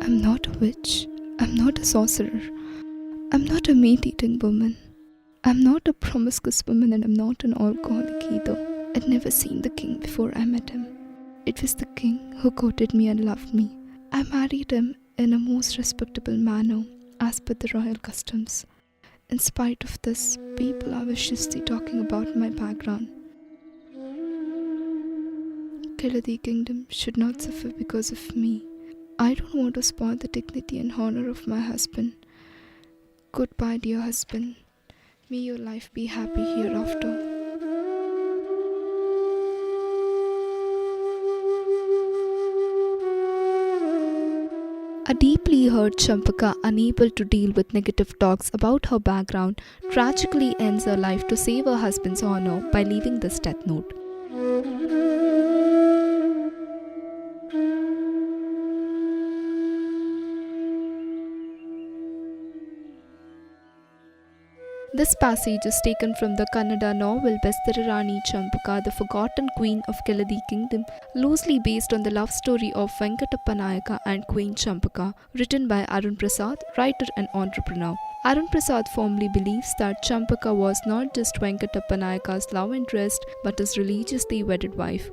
I'm not a witch. I'm not a sorcerer. I'm not a meat-eating woman. I'm not a promiscuous woman, and I'm not an alcoholic either. I'd never seen the king before I met him. It was the king who courted me and loved me. I married him in a most respectable manner, as per the royal customs. In spite of this, people are viciously talking about my background. Keladi Kingdom should not suffer because of me. I don't want to spoil the dignity and honor of my husband. Goodbye, dear husband. May your life be happy hereafter. A deeply hurt Champaka, unable to deal with negative talks about her background, tragically ends her life to save her husband's honor by leaving this death note. This passage is taken from the Kannada novel Bestara Rani Champaka, the Forgotten Queen of Keladi Kingdom, loosely based on the love story of Venkatappa Nayaka and Queen Champaka, written by Arun Prasad, writer and entrepreneur. Arun Prasad firmly believes that Champaka was not just Venkatappa Nayaka's love interest but his religiously wedded wife.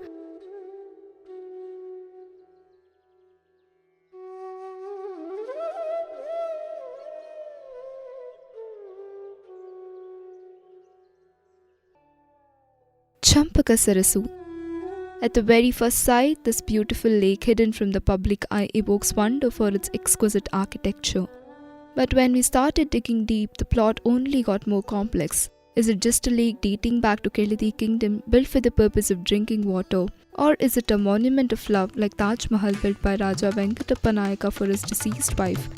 Champaka Sarasu. At the very first sight, this beautiful lake hidden from the public eye evokes wonder for its exquisite architecture. But when we started digging deep, the plot only got more complex. Is it just a lake dating back to Keladi Kingdom, built for the purpose of drinking water? Or is it a monument of love like Taj Mahal built by Raja Venkatappa Nayaka for his deceased wife?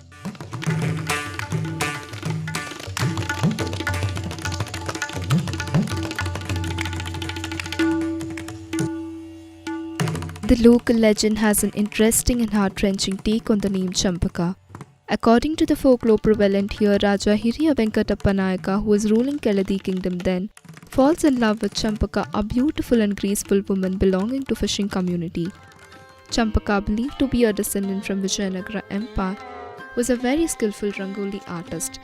The local legend has an interesting and heart-wrenching take on the name Champaka. According to the folklore prevalent here, Raja Hiriya Venkatappa Nayaka, who was ruling Keladi Kingdom then, falls in love with Champaka, a beautiful and graceful woman belonging to fishing community. Champaka, believed to be a descendant from Vijayanagara Empire, was a very skillful Rangoli artist.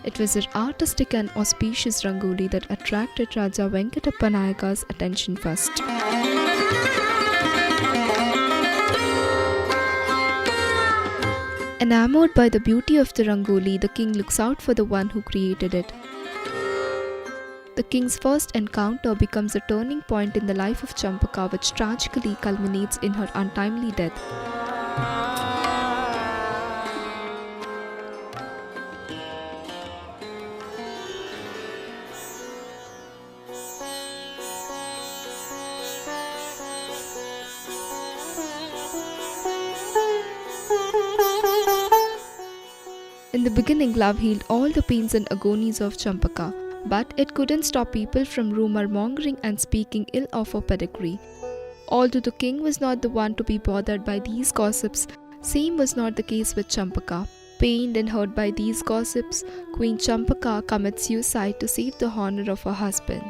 It was her artistic and auspicious Rangoli that attracted Raja Venkatappa Nayaka's attention first. Enamored by the beauty of the Rangoli, the king looks out for the one who created it. The king's first encounter becomes a turning point in the life of Champaka, which tragically culminates in her untimely death. In the beginning, love healed all the pains and agonies of Champaka, but it couldn't stop people from rumor-mongering and speaking ill of her pedigree. Although the king was not the one to be bothered by these gossips, same was not the case with Champaka. Pained and hurt by these gossips, Queen Champaka commits suicide to save the honor of her husband.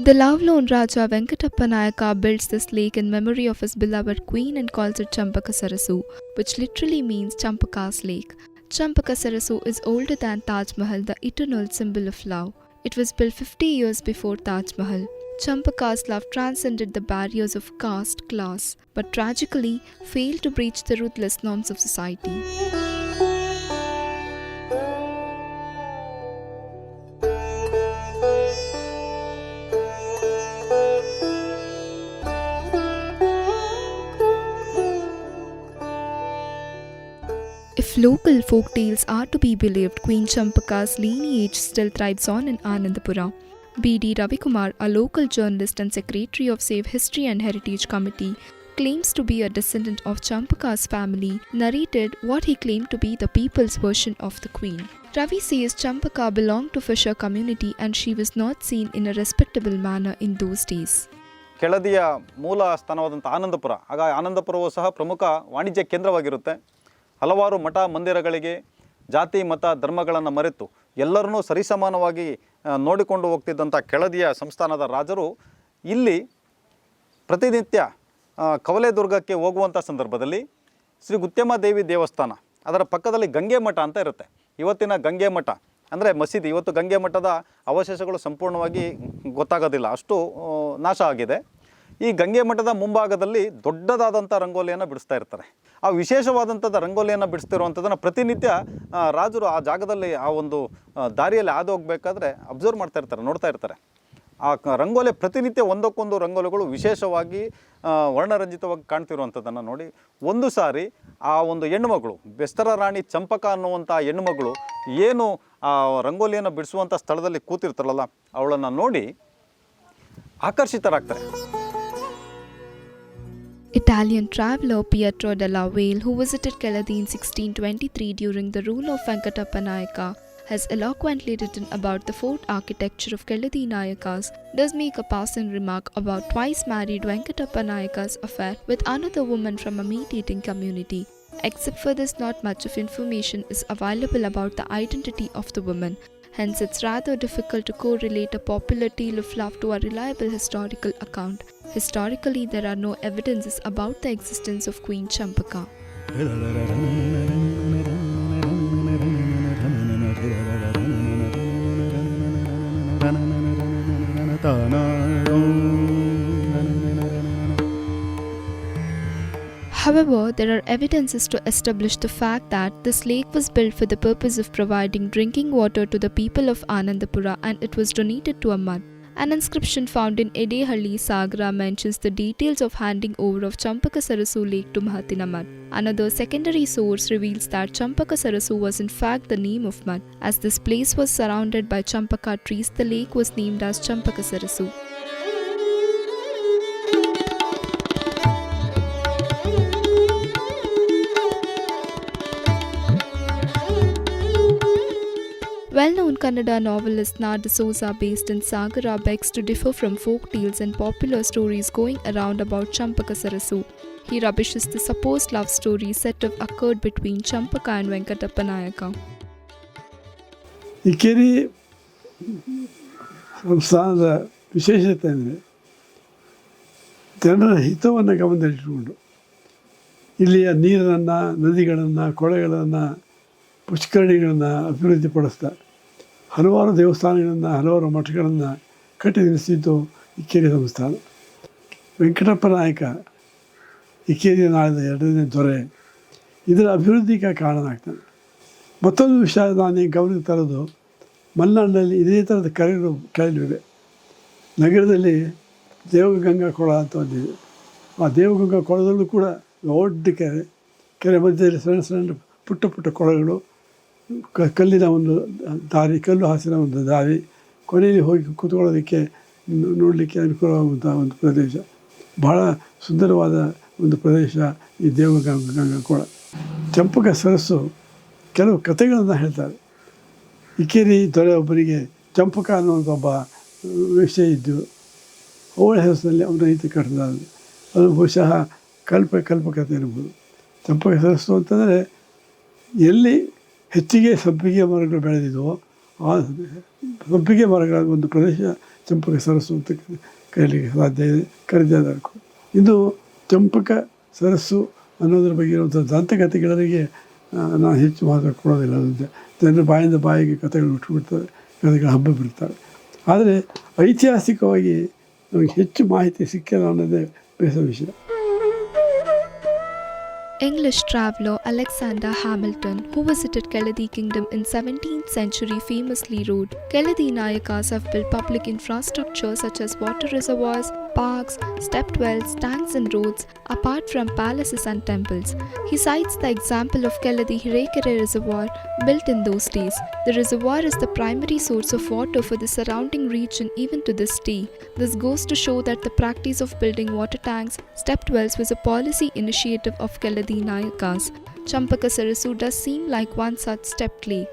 The love-lone Raja Venkatappa Nayaka builds this lake in memory of his beloved queen and calls it Champaka Sarasu, which literally means Champaka's lake. Champaka Sarasu is older than Taj Mahal, the eternal symbol of love. It was built 50 years before Taj Mahal. Champaka's love transcended the barriers of caste, class, but tragically failed to breach the ruthless norms of society. local folk tales are to be believed, Queen Champaka's lineage still thrives on in Anandapura. B.D. Ravikumar, a local journalist and secretary of Save History and Heritage Committee, claims to be a descendant of Champaka's family, narrated what he claimed to be the people's version of the queen. Ravi says Champaka belonged to fisher community and she was not seen in a respectable manner in those days. ಕೆಳದಿಯ ಮೂಲ ಸ್ಥಾನವಾದಂಥ ಆನಂದಪುರ, ಆಗ ಆನಂದಪುರವೂ ಸಹ ಪ್ರಮುಖ ವಾಣಿಜ್ಯ ಕೇಂದ್ರವಾಗಿರುತ್ತೆ. ಹಲವಾರು ಮಠ ಮಂದಿರಗಳಿಗೆ ಜಾತಿ ಮತ ಧರ್ಮಗಳನ್ನು ಮರೆತು ಎಲ್ಲರನ್ನೂ ಸರಿಸಮಾನವಾಗಿ ನೋಡಿಕೊಂಡು ಹೋಗ್ತಿದ್ದಂಥ ಕೆಳದಿಯ ಸಂಸ್ಥಾನದ ರಾಜರು ಇಲ್ಲಿ ಪ್ರತಿನಿತ್ಯ ಕವಲೆದುರ್ಗಕ್ಕೆ ಹೋಗುವಂಥ ಸಂದರ್ಭದಲ್ಲಿ ಶ್ರೀ ಗುತ್ಯಮ್ಮದೇವಿ ದೇವಸ್ಥಾನ, ಅದರ ಪಕ್ಕದಲ್ಲಿ ಗಂಗೆ ಮಠ ಅಂತ ಇರುತ್ತೆ. ಇವತ್ತಿನ ಗಂಗೆ ಮಠ ಅಂದರೆ ಮಸೀದಿ, ಇವತ್ತು ಗಂಗೆ ಮಠದ ಅವಶೇಷಗಳು ಸಂಪೂರ್ಣವಾಗಿ ಗೊತ್ತಾಗೋದಿಲ್ಲ, ಅಷ್ಟು ನಾಶ ಆಗಿದೆ. ಈ ಗಂಗೆ ಮಠದ ಮುಂಭಾಗದಲ್ಲಿ ದೊಡ್ಡದಾದಂಥ ರಂಗೋಲಿಯನ್ನು ಬಿಡಿಸ್ತಾ ಇರ್ತಾರೆ. ಆ ವಿಶೇಷವಾದಂಥದ್ದು ರಂಗೋಲಿಯನ್ನು ಬಿಡಿಸ್ತಿರುವಂಥದ್ದನ್ನು ಪ್ರತಿನಿತ್ಯ ರಾಜರು ಆ ಜಾಗದಲ್ಲಿ ಆ ಒಂದು ದಾರಿಯಲ್ಲಿ ಹಾದು ಹೋಗಬೇಕಾದ್ರೆ ಅಬ್ಸರ್ವ್ ಮಾಡ್ತಾ ಇರ್ತಾರೆ, ನೋಡ್ತಾ ಇರ್ತಾರೆ. ಆ ರಂಗೋಲಿ ಪ್ರತಿನಿತ್ಯ ಒಂದಕ್ಕೊಂದು ರಂಗೋಲಿಗಳು ವಿಶೇಷವಾಗಿ ವರ್ಣರಂಜಿತವಾಗಿ ಕಾಣ್ತಿರುವಂಥದ್ದನ್ನು ನೋಡಿ ಒಂದು ಸಾರಿ ಆ ಒಂದು ಹೆಣ್ಣುಮಗಳು ಬೆಸ್ತರ ರಾಣಿ ಚಂಪಕ ಅನ್ನುವಂಥ ಹೆಣ್ಣುಮಗಳು ಏನು ಆ ರಂಗೋಲಿಯನ್ನು ಬಿಡಿಸುವಂಥ ಸ್ಥಳದಲ್ಲಿ ಕೂತಿರ್ತಾರಲ್ಲ, ಅವಳನ್ನು ನೋಡಿ ಆಕರ್ಷಿತರಾಗ್ತಾರೆ. Italian traveller Pietro della Valle, who visited Keladi in 1623 during the rule of Venkatappa Nayaka, has eloquently written about the fort architecture of Keladi Nayakas, does make a passing remark about twice married Venkatappa Nayaka's affair with another woman from a meat-eating community. Except for this, not much of information is available about the identity of the woman. Hence, it's rather difficult to correlate a popular tale of love to a reliable historical account. Historically, there are no evidences about the existence of Queen Champaka. However, there are evidences to establish the fact that this lake was built for the purpose of providing drinking water to the people of Anandapura and it was donated to a mud. An inscription found in Edehalli, Sagra mentions the details of handing over of Champaka Sarasu Lake to Mahatina Mud. Another secondary source reveals that Champaka Sarasu was in fact the name of mud. As this place was surrounded by Champaka trees, the lake was named as Champaka Sarasu. Well-known Kannada novelist Na D'Souza, based in Sagara, begs to differ from folk tales and popular stories going around about Champaka Sarasu. He rubbishes the supposed love story said to have occurred between Champaka and Venkatappa Nayaka. ಈ ಕೆರೆ ಸಂಸ್ಥಾನದ ವಿಶೇಷತೆ ಅಂದರೆ ಜನರ ಹಿತವನ್ನು ಗಮನದಲ್ಲಿಟ್ಟುಕೊಂಡು ಇಲ್ಲಿಯ ನೀರನ್ನು, ನದಿಗಳನ್ನು, ಕೊಳೆಗಳನ್ನು, ಪುಷ್ಕರಣಿಗಳನ್ನು ಅಭಿವೃದ್ಧಿಪಡಿಸ್ತಾ ಹಲವಾರು ದೇವಸ್ಥಾನಗಳನ್ನು, ಹಲವಾರು ಮಠಗಳನ್ನು ಕಟ್ಟಿ ನಿಲ್ಲಿಸಿದ್ದು ಈ ಕೆರೆ ಸಂಸ್ಥಾನ. ವೆಂಕಟಪ್ಪ ನಾಯಕ ಈ ಕೆರೆಯ ನಾಳಿದ ಎರಡನೇ ದೊರೆ, ಇದರ ಅಭಿವೃದ್ಧಿಗೆ ಕಾರಣ ಆಗ್ತಾನೆ. ಮತ್ತೊಂದು ವಿಷಯ ನಾನು ಗಮನಕ್ಕೆ ತರೋದು, ಮಲೆನಾಡಿನಲ್ಲಿ ಇದೇ ಥರದ ಕೆರೆಗಳು ಕೆಲವಿವೆ. ನಗರದಲ್ಲಿ ದೇವಗಂಗಾ ಕೊಳ ಅಂತ ಒಂದಿದೆ. ಆ ದೇವಗಂಗಾ ಕೊಳದಲ್ಲೂ ಕೂಡ ದೊಡ್ಡ ಕೆರೆ ಮಧ್ಯದಲ್ಲಿ ಸಣ್ಣ ಸಣ್ಣ ಪುಟ್ಟ ಪುಟ್ಟ ಕೊಳಗಳು, ಕಲ್ಲಿನ ಒಂದು ದಾರಿ, ಕಲ್ಲು ಹಾಸಿನ ಒಂದು ದಾರಿ, ಕೊನೆಯಲ್ಲಿ ಹೋಗಿ ಕೂತ್ಕೊಳ್ಳೋದಕ್ಕೆ ನೋಡಲಿಕ್ಕೆ ಅನುಕೂಲವಾಗುವಂಥ ಒಂದು ಪ್ರದೇಶ. ಬಹಳ ಸುಂದರವಾದ ಒಂದು ಪ್ರದೇಶ ಈ ದೇವಗಂಗಾ ಕೊಳ. ಚಂಪಕ ಸರಸ್ಸು ಕೆಲವು ಕಥೆಗಳನ್ನು ಹೇಳ್ತಾರೆ. ಇಕ್ಕೇರಿ ದೊರೆ ಒಬ್ಬರಿಗೆ ಚಂಪಕ ಅನ್ನುವಂಥ ಒಬ್ಬ ವಿಷಯ ಇದ್ದು ಅವಳ ಹೆಸರಿನಲ್ಲಿ ಅವನ ರೀತಿ ಕಟ್ಟಿದ ಅದು ಬಹುಶಃ ಕಲ್ಪಕತೆ ಇರ್ಬೋದು. ಚಂಪಕ ಸರಸ್ಸು ಅಂತಂದರೆ ಎಲ್ಲಿ ಹೆಚ್ಚಿಗೆ ಸಂಪಿಗೆ ಮರಗಳು ಬೆಳೆದಿದ್ದವೋ ಆ ಸಂಪಿಗೆ ಮರಗಳ ಒಂದು ಪ್ರದೇಶ ಚಂಪಕ ಸರಸ್ಸು ಅಂತ ಕರೀಲಿಕ್ಕೆ ಸಾಧ್ಯ ಇದೆ, ಕರೆದಿದ್ದಾರೆ. ಇದು ಚಂಪಕ ಸರಸ್ಸು ಅನ್ನೋದ್ರ ಬಗ್ಗೆ ಇರುವಂಥ ದಂತಕಥೆಗಳಿಗೆ ನಾನು ಹೆಚ್ಚು ಮಹತ್ವ ಕೊಡೋದಿಲ್ಲ. ಜನರು ಬಾಯಿಂದ ಬಾಯಿಗೆ ಕಥೆಗಳು ಬಿಟ್ಟುಬಿಡ್ತಾರೆ, ಕಥೆಗಳು ಹಬ್ಬ ಬಿಡ್ತಾರೆ. ಆದರೆ ಐತಿಹಾಸಿಕವಾಗಿ ನಮಗೆ ಹೆಚ್ಚು ಮಾಹಿತಿ ಸಿಕ್ಕಿಲ್ಲ ಅನ್ನೋದೇ ಬೇಸರ ವಿಷಯ. English traveller Alexander Hamilton, who visited Keladi Kingdom in 17th century, famously wrote, "Keladi Nayakas have built public infrastructure such as water reservoirs, parks, stepped wells, tanks and roads, apart from palaces and temples. He cites the example of Keladi Hirekere Reservoir built in those days. The reservoir is the primary source of water for the surrounding region even to this day. This goes to show that the practice of building water tanks, stepped wells was a policy initiative of Keladi Nayakas. Champaka Sarasu does seem like one such stepped lake.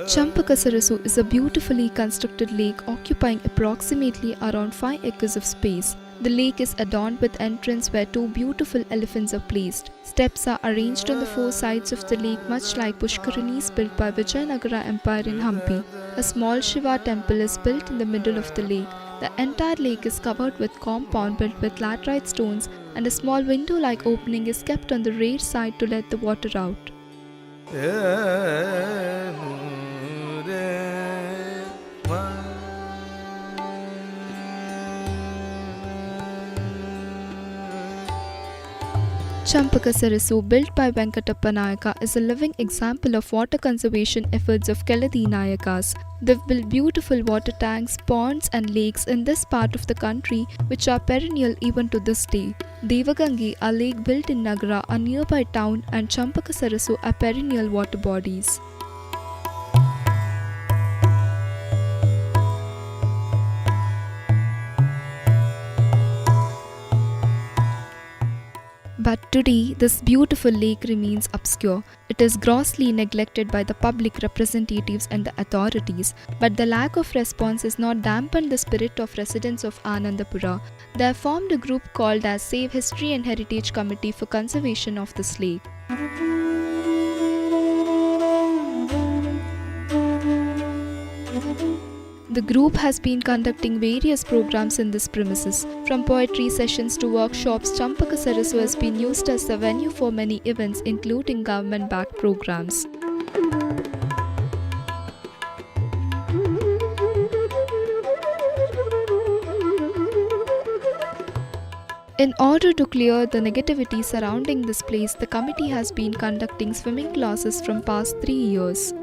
Champaka Sarasu is a beautifully constructed lake occupying approximately around 5 acres of space. The lake is adorned with entrance where 2 beautiful elephants are placed. Steps are arranged on the 4 sides of the lake much like Pushkarinis built by Vijayanagara Empire in Hampi. A small Shiva temple is built in the middle of the lake. The entire lake is covered with compound built with laterite stones, and a small window-like opening is kept on the rear side to let the water out. Champaka Sarasu, built by Venkatappa Nayaka, is a living example of water conservation efforts of Keladi Nayakas. They've built beautiful water tanks, ponds and lakes in this part of the country which are perennial even to this day. Devagangi, a lake built in Nagara, a nearby town, and Champaka Sarasu are perennial water bodies. But today, this beautiful lake remains obscure. It is grossly neglected by the public representatives and the authorities. But the lack of response has not dampened the spirit of residents of Anandapura. They have formed a group called as Save History and Heritage Committee for Conservation of this lake. The group has been conducting various programs in this premises. From poetry sessions to workshops, Champaka Sarasu has been used as the venue for many events including government-backed programs. In order to clear the negativity surrounding this place, the committee has been conducting swimming classes from past 3 years.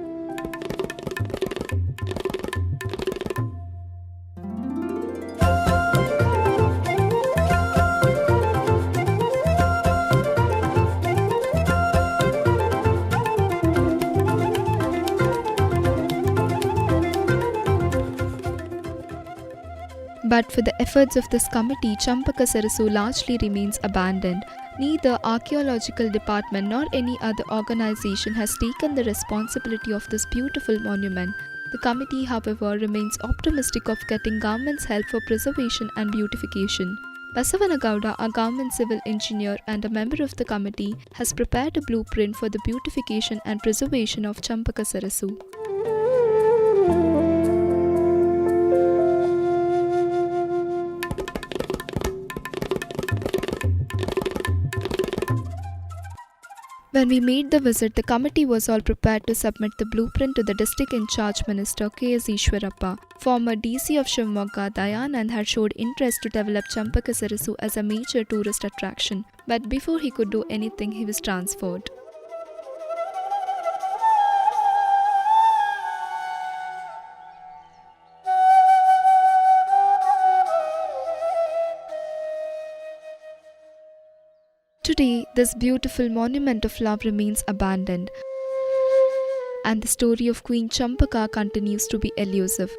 But for the efforts of this committee, Champaka Sarasu largely remains abandoned. Neither archaeological department nor any other organization has taken the responsibility of this beautiful monument. The committee, however, remains optimistic of getting government's help for preservation and beautification. Basavanagowda, a government civil engineer and a member of the committee, has prepared a blueprint for the beautification and preservation of Champaka Sarasu. When we made the visit, the committee was all prepared to submit the blueprint to the district in charge minister K.S. Ishwarappa. Former DC of Shivamogga, Dayanand, had showed interest to develop Champaka Sarasu as a major tourist attraction. But before he could do anything, he was transferred. Today, this beautiful monument of love remains abandoned, and the story of Queen Champaka continues to be elusive.